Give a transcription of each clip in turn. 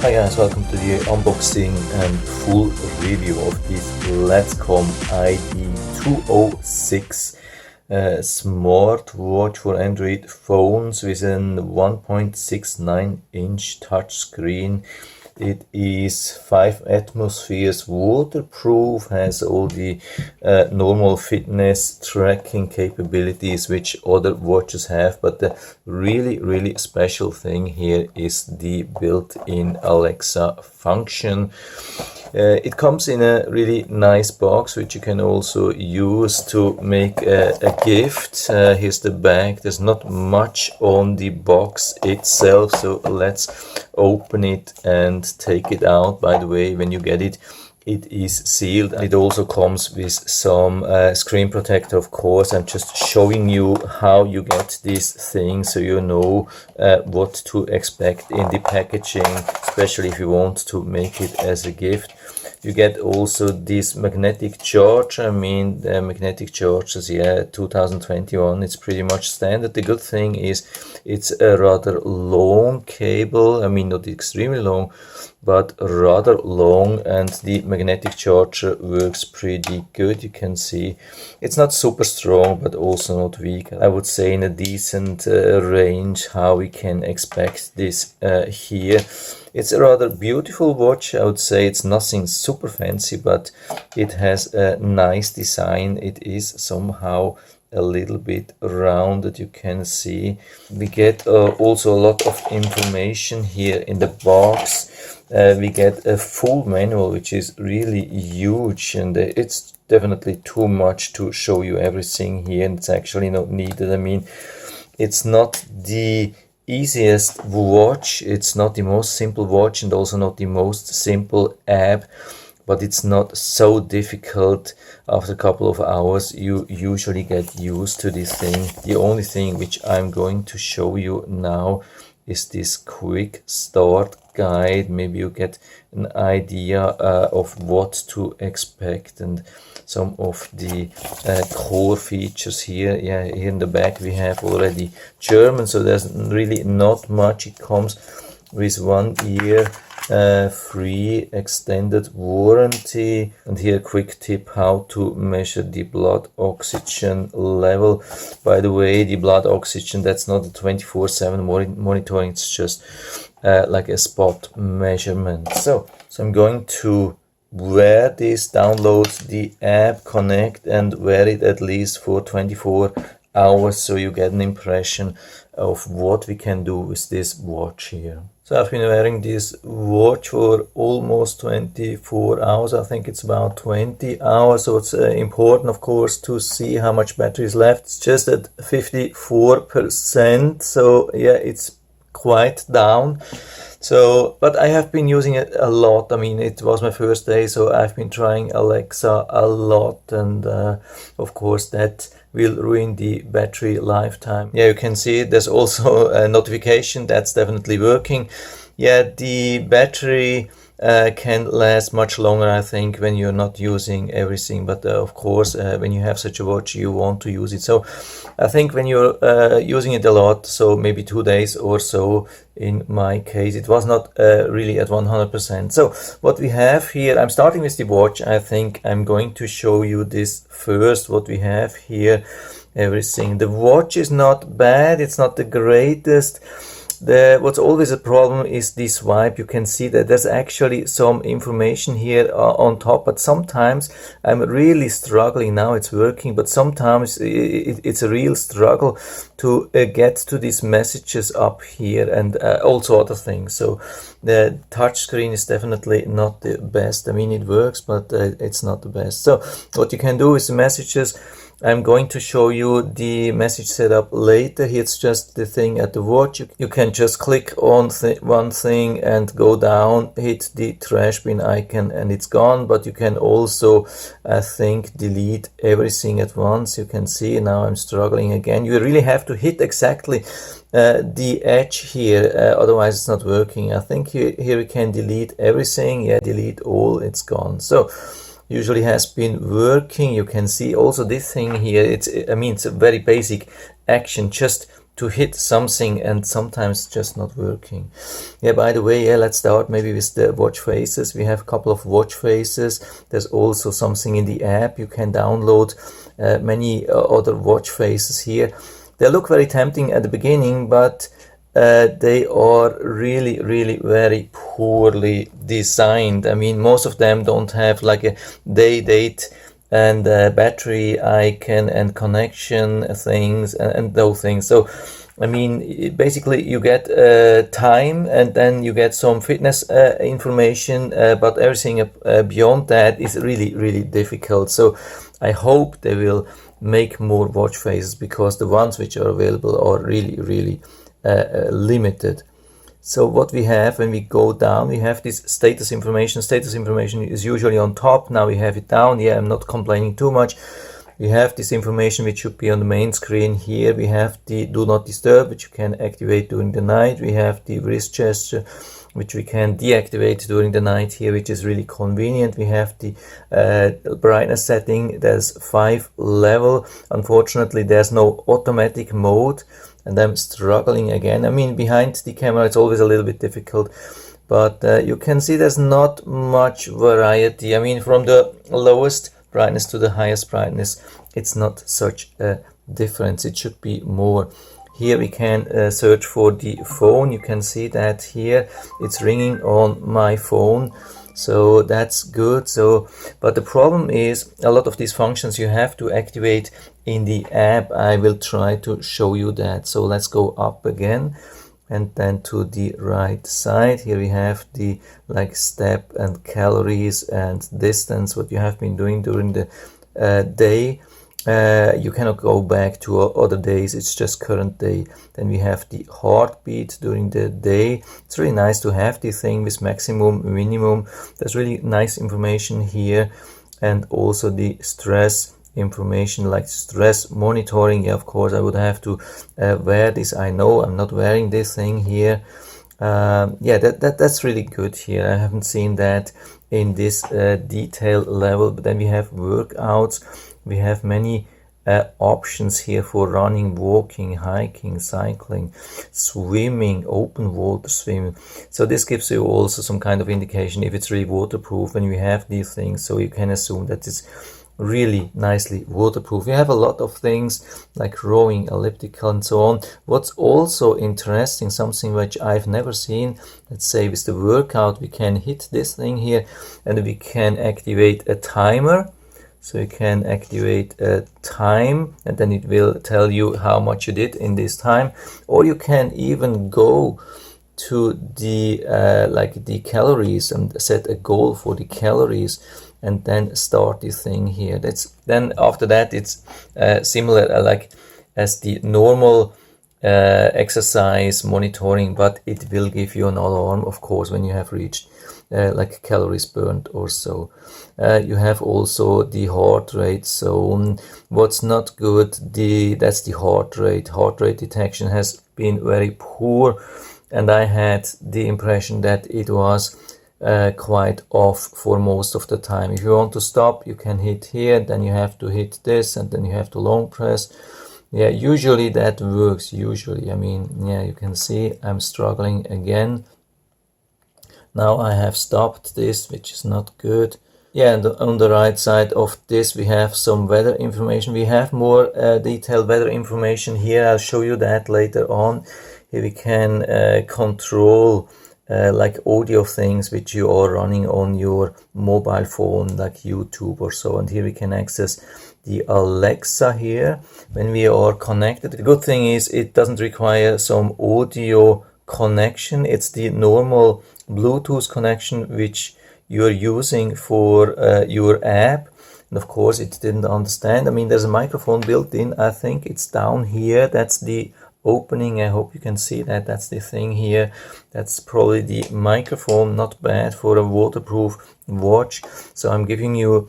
Hi guys, welcome to the unboxing and full review of this LETSCOM ID206 smartwatch for Android phones with an 1.69-inch touchscreen. It is 5 atmospheres waterproof, has all the normal fitness tracking capabilities which other watches have, but the really special thing here is the built-in Alexa function. It comes in a really nice box which you can also use to make a gift. Here's the bag. There's not much on the box itself, so let's open it and take it out. By the way, when you get it, it is sealed. It also comes with some screen protector, of course. I'm just showing you how you get this thing so you know what to expect in the packaging, especially if you want to make it as a gift. You get also this magnetic charge. I mean, the magnetic charges, 2021, it's pretty much standard. The good thing is it's a rather long cable. I mean, not extremely long, but rather long, and the magnetic charger works pretty good. You can see it's not super strong, but also not weak. I would say in a decent range how we can expect this here. It's a rather beautiful watch. I would say it's nothing super fancy, but it has a nice design. It is somehow a little bit rounded, you can see. We get also a lot of information here in the box. We get a full manual, which is really huge, and it's definitely too much to show you everything here, and it's actually not needed. I mean, it's not the easiest watch, it's not the most simple watch, and also not the most simple app, but it's not so difficult. After a couple of hours you usually get used to this thing. The only thing which I'm going to show you now is this quick start guide. Maybe you get an idea of what to expect and some of the core features here. Here in the back we have already German, so there's really not much. It comes with 1 year free extended warranty, and here a quick tip how to measure the blood oxygen level. By the way, the blood oxygen, that's not a 24/7 monitoring, it's just like a spot measurement. So I'm going to wear this, download the app, connect, and wear it at least for 24 hours so you get an impression of what we can do with this watch here. So I've been wearing this watch for almost 24 hours. I think it's about 20 hours. So it's important, of course, to see how much battery is left. It's just at 54%. So yeah, it's quite down. So, but I have been using it a lot. I mean, it was my first day, so I've been trying Alexa a lot, and of course that will ruin the battery lifetime. Yeah, you can see there's also a notification that's definitely working. Yeah, the battery can last much longer, I think, when you're not using everything, but of course when you have such a watch you want to use it. So I think when you're using it a lot, so maybe 2 days or so, in my case it was not really at 100%. So what we have here, I'm starting with the watch. I think I'm going to show you this first, what we have here, everything. The watch is not bad, it's not the greatest. What's always a problem is the swipe. You can see that there's actually some information here on top, but sometimes I'm really struggling. Now it's working, but sometimes it's a real struggle to get to these messages up here, and also other things. So the touch screen is definitely not the best. I mean, it works, but it's not the best. So what you can do with the messages, I'm going to show you the message setup later. Here it's just the thing at the watch. You can just click on one thing and go down, hit the trash bin icon, and it's gone. But you can also, I think, delete everything at once. You can see now I'm struggling again. You really have to hit exactly the edge here, otherwise it's not working. I think here we can delete everything. Yeah, delete all, it's gone. So usually has been working. You can see also this thing here, it's a very basic action, just to hit something and sometimes just not working. Yeah, by the way, yeah, let's start maybe with the watch faces. We have a couple of watch faces. There's also something in the app. You can download many other watch faces here. They look very tempting at the beginning, but they are really very poorly designed. I mean, most of them don't have like a day, date, and battery icon and connection things and those things. So I mean, basically you get time, and then you get some fitness information, but everything beyond that is really difficult. So I hope they will make more watch faces, because the ones which are available are really limited. So what we have when we go down, we have this status information. Status information is usually on top. Now we have it down. Yeah, I'm not complaining too much. We have this information which should be on the main screen here. We have the do not disturb, which you can activate during the night. We have the wrist gesture, which we can deactivate during the night here, which is really convenient. We have the brightness setting. There's 5 level. Unfortunately, there's no automatic mode, and I'm struggling again. I mean, behind the camera it's always a little bit difficult, but you can see there's not much variety. I mean, from the lowest brightness to the highest brightness, it's not such a difference. It should be more. Here we can search for the phone. You can see that here it's ringing on my phone, so that's good. So, but the problem is a lot of these functions you have to activate in the app. I will try to show you that. So let's go up again, and then to the right side. Here we have the like step and calories and distance, what you have been doing during the day. You cannot go back to other days, it's just current day. Then we have the heartbeat during the day. It's really nice to have this thing with maximum, minimum. There's really nice information here, and also the stress information, like stress monitoring. Yeah, of course I would have to wear this. I know I'm not wearing this thing here. Yeah, that's really good here. I haven't seen that in this detail level. But then we have workouts. We have many options here for running, walking, hiking, cycling, swimming, open water swimming. So this gives you also some kind of indication if it's really waterproof when we have these things. So you can assume that it's really nicely waterproof. We have a lot of things like rowing, elliptical, and so on. What's also interesting, something which I've never seen, let's say with the workout, we can hit this thing here and we can activate a timer. So you can activate a time, and then it will tell you how much you did in this time. Or you can even go to the like the calories and set a goal for the calories, and then start this thing here. Then after that it's similar like as the normal exercise monitoring, but it will give you an alarm, of course, when you have reached like calories burned or so. You have also the heart rate zone. What's not good, that's the heart rate. Heart rate detection has been very poor, and I had the impression that it was quite off for most of the time. If you want to stop, you can hit here, then you have to hit this, and then you have to long press. Yeah, usually that works, usually. I mean, yeah, you can see I'm struggling again. Now I have stopped this, which is not good. Yeah, and on the right side of this we have some weather information. We have more detailed weather information here. I'll show you that later on. Here we can control like audio things which you are running on your mobile phone, like YouTube or so. And here we can access the Alexa here when we are connected. The good thing is it doesn't require some audio connection. It's the normal Bluetooth connection which you're using for your app. And of course it didn't understand. I mean, there's a microphone built in. I think it's down here. That's the opening. I hope you can see that. That's the thing here. That's probably the microphone. Not bad for a waterproof watch. So I'm giving you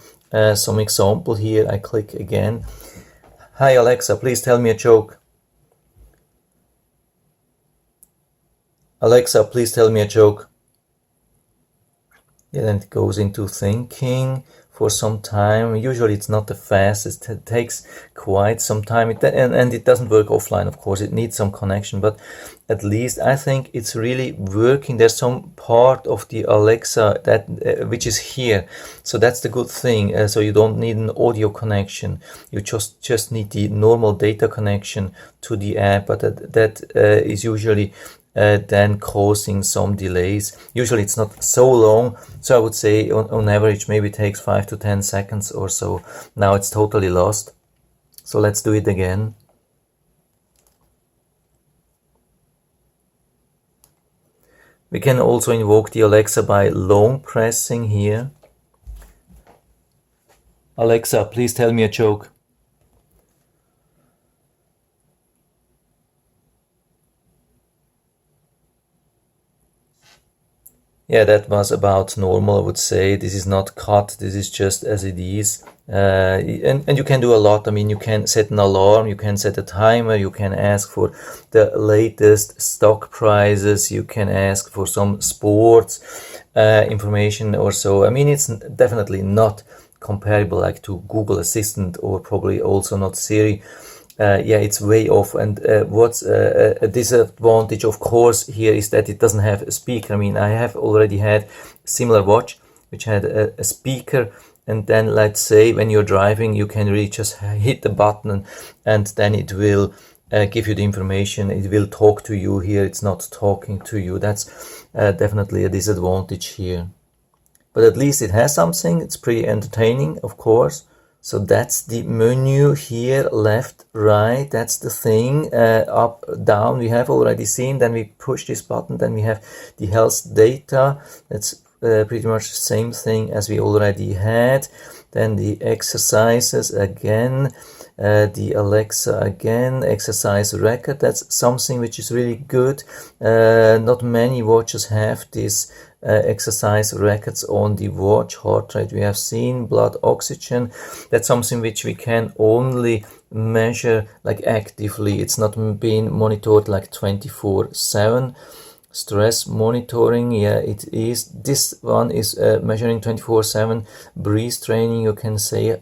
some example here. I click again. Hi Alexa, please tell me a joke. Alexa, please tell me a joke. Yeah, then it goes into thinking for some time. Usually it's not the fastest. It takes quite some time. And it doesn't work offline, of course. It needs some connection, but at least I think it's really working. There's some part of the Alexa that which is here. So that's the good thing. So you don't need an audio connection. You just need the normal data connection to the app, but that is usually then causing some delays. Usually it's not so long, so I would say on average maybe it takes 5 to 10 seconds or so. Now it's totally lost, so let's do it again. We can also invoke the Alexa by long pressing here. Alexa, please tell me a joke. Yeah, that was about normal, I would say. This is not cut, this is just as it is. And you can do a lot. I mean, you can set an alarm, you can set a timer, you can ask for the latest stock prices, you can ask for some sports information or so. I mean, it's definitely not comparable like to Google Assistant, or probably also not Siri. Yeah, it's way off. And what's a disadvantage, of course, here is that it doesn't have a speaker. I mean, I have already had a similar watch which had a speaker, and then let's say when you're driving, you can really just hit the button and then it will give you the information. It will talk to you. Here it's not talking to you. That's definitely a disadvantage here. But at least it has something. It's pretty entertaining, of course. So that's the menu here, left, right, that's the thing, up, down, we have already seen. Then we push this button, then we have the health data. That's pretty much the same thing as we already had. Then the exercises again, the Alexa again, exercise record. That's something which is really good. Not many watches have this exercise records on the watch. Heart rate we have seen, blood oxygen. That's something which we can only measure like actively. It's not being monitored like 24/7. Stress monitoring, yeah, it is. This one is measuring 24/7. Breathe training, you can say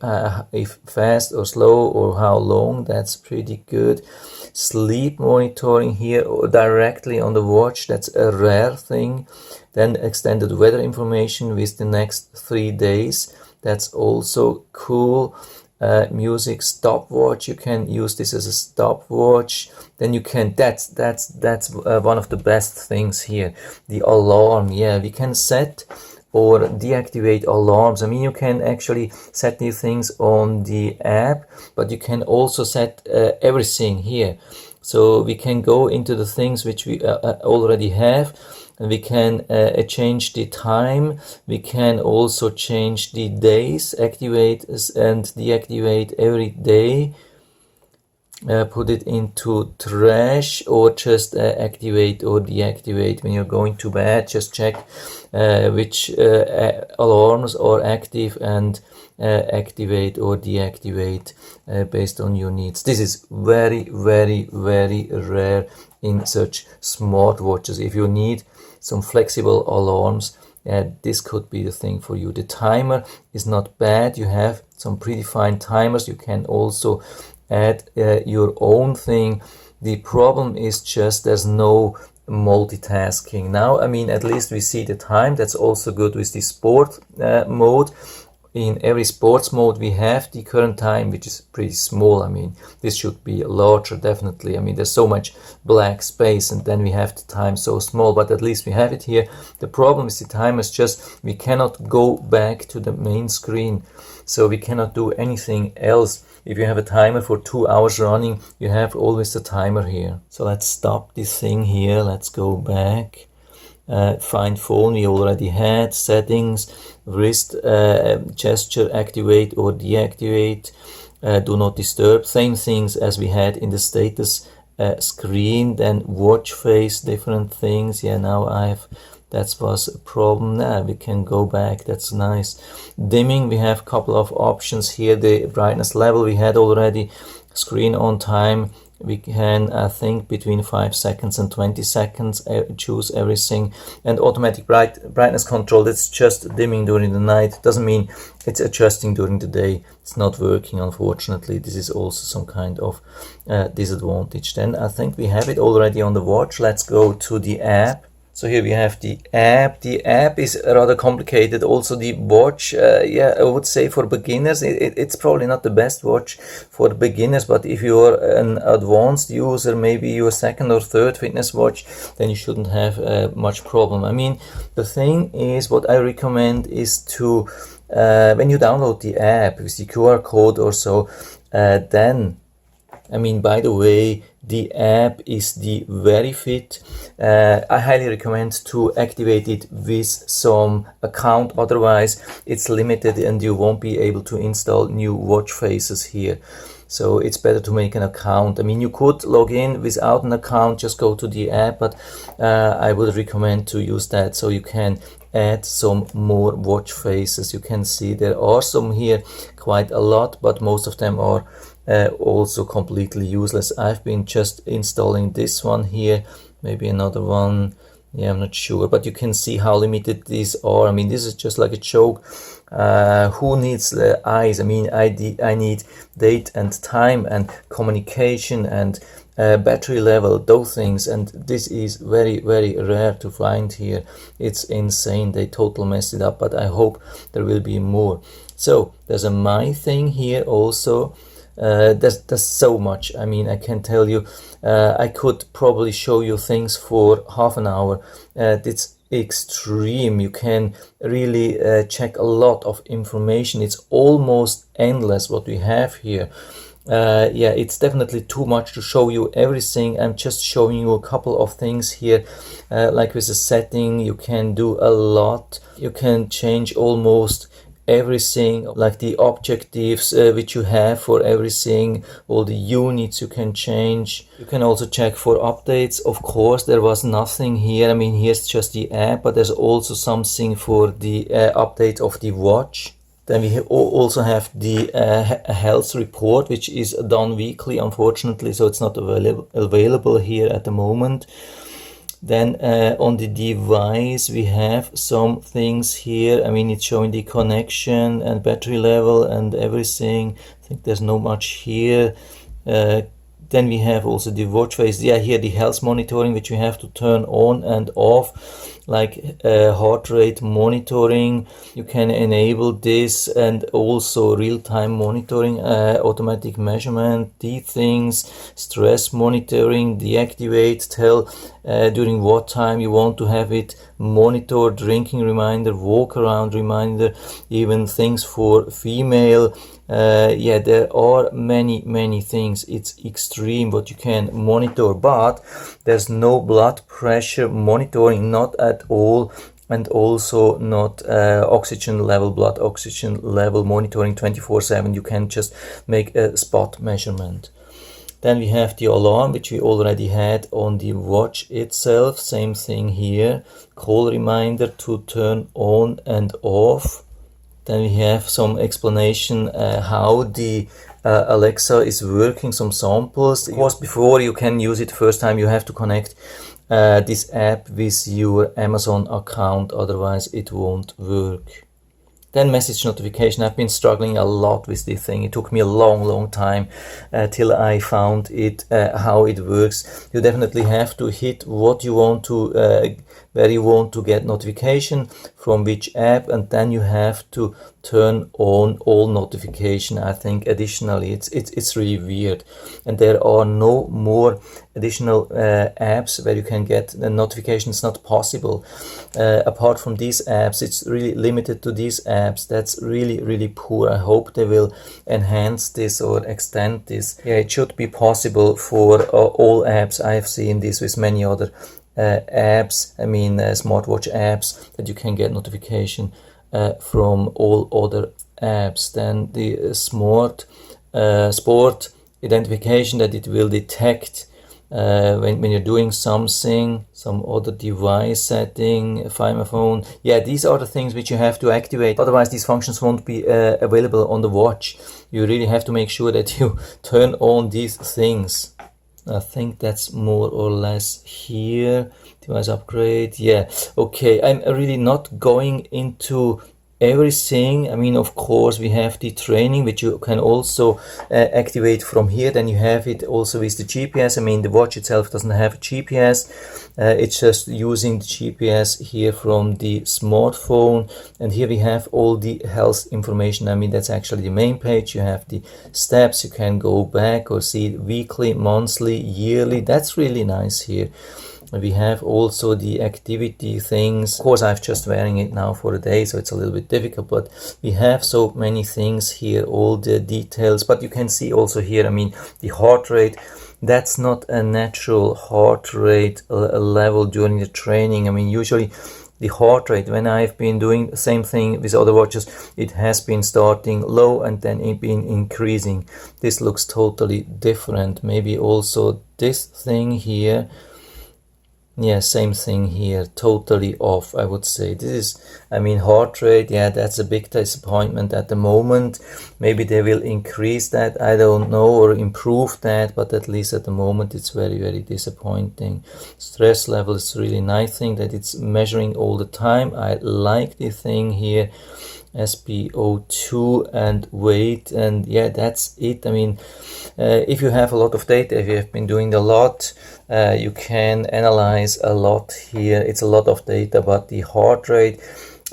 if fast or slow or how long. That's pretty good. Sleep monitoring here directly on the watch, that's a rare thing. Then extended weather information with the next 3 days, that's also cool. Music stopwatch, you can use this as a stopwatch. Then you can, that's one of the best things here, the alarm. Yeah, we can set or deactivate alarms. I mean, you can actually set new things on the app, but you can also set everything here. So we can go into the things which we already have, and we can change the time. We can also change the days, activate and deactivate every day. Put it into trash, or just activate or deactivate when you're going to bed. Just check which alarms are active and activate or deactivate based on your needs. This is very, very, very rare in such smartwatches. If you need some flexible alarms, this could be the thing for you. The timer is not bad. You have some predefined timers. You can also add your own thing. The problem is just there's no multitasking. Now, I mean, at least we see the time. That's also good with the sport mode. In every sports mode we have the current time, which is pretty small. I mean, this should be larger, definitely. I mean, there's so much black space, and then we have the time so small, but at least we have it here. The problem is the time is just we cannot go back to the main screen, so we cannot do anything else. If you have a timer for 2 hours running, you have always the timer here. So let's stop this thing here. Let's go back. Find phone we already had. Settings, wrist gesture, activate or deactivate. Do not disturb, same things as we had in the status screen. Then watch face, different things. Yeah, now that was a problem. Now we can go back, that's nice. Dimming, we have a couple of options here. The brightness level we had already. Screen on time, we can, I think, between 5 seconds and 20 seconds choose everything. And automatic brightness control, it's just dimming during the night, doesn't mean it's adjusting during the day. It's not working, unfortunately. This is also some kind of disadvantage. Then I think we have it already on the watch. Let's go to the app. So here we have the app. The app is rather complicated. Also the watch, yeah, I would say for beginners, it's probably not the best watch for the beginners, but if you're an advanced user, maybe your second or third fitness watch, then you shouldn't have much problem. I mean, the thing is, what I recommend is to, when you download the app with the QR code or so, then, I mean, by the way, the app is the VeriFit. I highly recommend to activate it with some account, otherwise it's limited and you won't be able to install new watch faces here. So it's better to make an account. I mean, you could log in without an account, just go to the app, but I would recommend to use that so you can add some more watch faces. You can see there are some here, quite a lot, but most of them are also completely useless. I've been just installing this one here, maybe another one, yeah, I'm not sure, but you can see how limited these are. I mean, this is just like a joke. Who needs the eyes? I mean, I need date and time and communication and battery level, those things, and this is very, very rare to find here. It's insane, they totally messed it up, but I hope there will be more. So there's a my thing here also. There's so much. I mean, I can tell you, I could probably show you things for half an hour. It's extreme. You can really check a lot of information. It's almost endless what we have here. Yeah, it's definitely too much to show you everything. I'm just showing you a couple of things here. Like with the setting, you can do a lot. You can change almost everything, like the objectives which you have for everything, all the units you can change. You can also check for updates. Of course, there was nothing here. I mean, here's just the app, but there's also something for the update of the watch. Then we also have the health report, which is done weekly, unfortunately, so it's not available here at the moment. Then on the device we have some things here. I mean, it's showing the connection and battery level and everything. I think there's not much here. Then we have also the watch face. Yeah, here the health monitoring, which you have to turn on and off, like heart rate monitoring. You can enable this, and also real-time monitoring, automatic measurement, these things, stress monitoring, deactivate, tell during what time you want to have it monitor, drinking reminder, walk around reminder, even things for female. Yeah, there are many things. It's extreme what you can monitor, but there's no blood pressure monitoring, not at all, and also not oxygen level, blood oxygen level monitoring 24/7. You can just make a spot measurement. Then we have the alarm, which we already had on the watch itself. Same thing here, call reminder to turn on and off. Then we have some explanation how the Alexa is working, some samples. Of course, before you can use it the first time, you have to connect this app with your Amazon account, otherwise it won't work. Then message notification. I've been struggling a lot with this thing. It took me a long time till I found it, how it works. You definitely have to hit what you want to, where you want to get notification from which app, and then you have to turn on all notification. I think additionally, it's really weird, and there are no more additional apps where you can get the notifications. Not possible. Apart from these apps, it's really limited to these apps. That's really poor. I hope they will enhance this or extend this. Yeah, it should be possible for all apps. I have seen this with many other apps, I mean smartwatch apps, that you can get notification from all other apps. Then the sport identification, that it will detect when you're doing something, some other device setting, find my phone. Yeah, these are the things which you have to activate, otherwise these functions won't be available on the watch. You really have to make sure that you turn on these things. I think that's more or less here. Device upgrade, yeah, okay. I'm really not going into everything. I mean, of course, we have the training, which you can also activate from here. Then you have it also with the GPS. I mean, the watch itself doesn't have a GPS. It's just using the GPS here from the smartphone. And here we have all the health information. I mean, that's actually the main page. You have the steps. You can go back or see it weekly, monthly, yearly. That's really nice here. We have also the activity things. Of course, I've just wearing it now for a day, so it's a little bit difficult, but we have so many things here, all the details. But you can see also here, I mean, the heart rate, that's not a natural heart rate level during the training. I mean, usually the heart rate, when I've been doing the same thing with other watches, it has been starting low and then it been increasing. This looks totally different. Maybe also this thing here. Yeah, same thing here, totally off, I would say. This is, I mean, heart rate, yeah, that's a big disappointment at the moment. Maybe they will increase that, I don't know, or improve that, but at least at the moment it's very, very disappointing. Stress level is really nice thing that it's measuring all the time. I like the thing here, SP02 and weight, and yeah, that's it. I mean, if you have a lot of data, if you have been doing a lot, you can analyze a lot here. It's a lot of data, but the heart rate,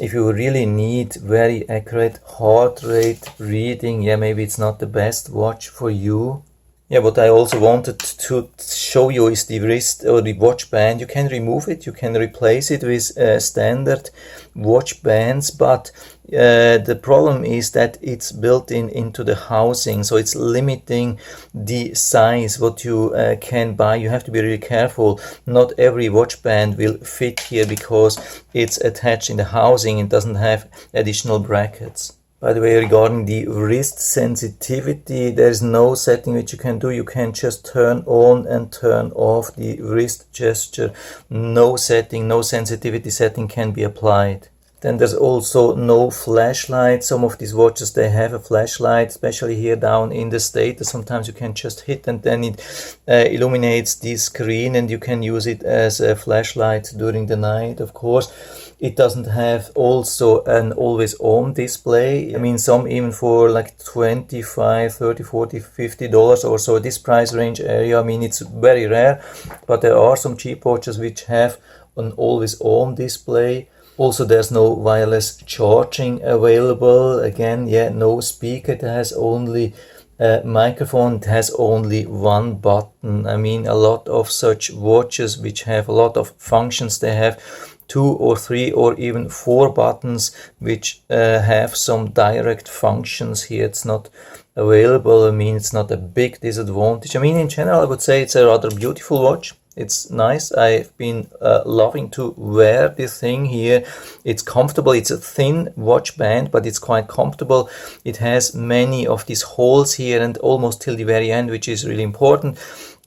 if you really need very accurate heart rate reading, yeah, maybe it's not the best watch for you. Yeah, what I also wanted to show you is the wrist or the watch band. You can remove it, you can replace it with standard watch bands, but the problem is that it's built into the housing, so it's limiting the size what you can buy. You have to be really careful. Not every watch band will fit here because it's attached in the housing and doesn't have additional brackets. By the way, regarding the wrist sensitivity, there is no setting which you can do. You can just turn on and turn off the wrist gesture. No setting, no sensitivity setting can be applied. Then there's also no flashlight. Some of these watches, they have a flashlight, especially here down in the status. Sometimes you can just hit and then it illuminates the screen and you can use it as a flashlight during the night, of course. It doesn't have also an always on display. I mean, some even for like $25, $30, $40, $50 or so, this price range area. I mean, it's very rare, but there are some cheap watches which have an always on display. Also, there's no wireless charging available. Again, yeah, no speaker. It has only a microphone. It has only one button. I mean, a lot of such watches which have a lot of functions, they have 2 or 3 or even 4 buttons which have some direct functions. Here it's not available. I mean, it's not a big disadvantage. I mean, in general, I would say it's a rather beautiful watch. It's nice. I've been loving to wear this thing here. It's comfortable. It's a thin watch band, but it's quite comfortable. It has many of these holes here and almost till the very end, which is really important.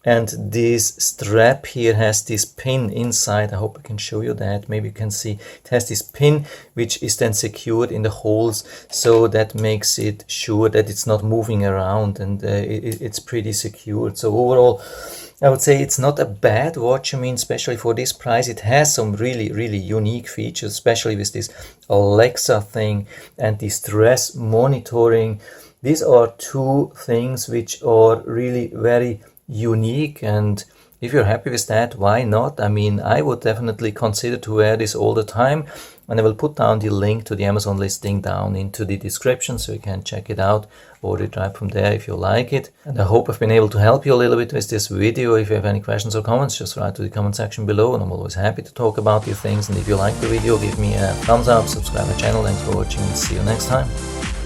And this strap here has this pin inside. I hope I can show you that. Maybe you can see it has this pin which is then secured in the holes, so that makes it sure that it's not moving around, and it's pretty secured. So overall, I would say it's not a bad watch. I mean, especially for this price, it has some really, really unique features, especially with this Alexa thing and the stress monitoring. These are two things which are really very unique, and if you're happy with that, why not? I mean, I would definitely consider to wear this all the time, and I will put down the link to the Amazon listing down into the description so you can check it out, order it right from there if you like it. And I hope I've been able to help you a little bit with this video. If you have any questions or comments, just write to the comment section below, and I'm always happy to talk about these things. And if you like the video, give me a thumbs up, subscribe my channel. Thanks for watching, and see you next time.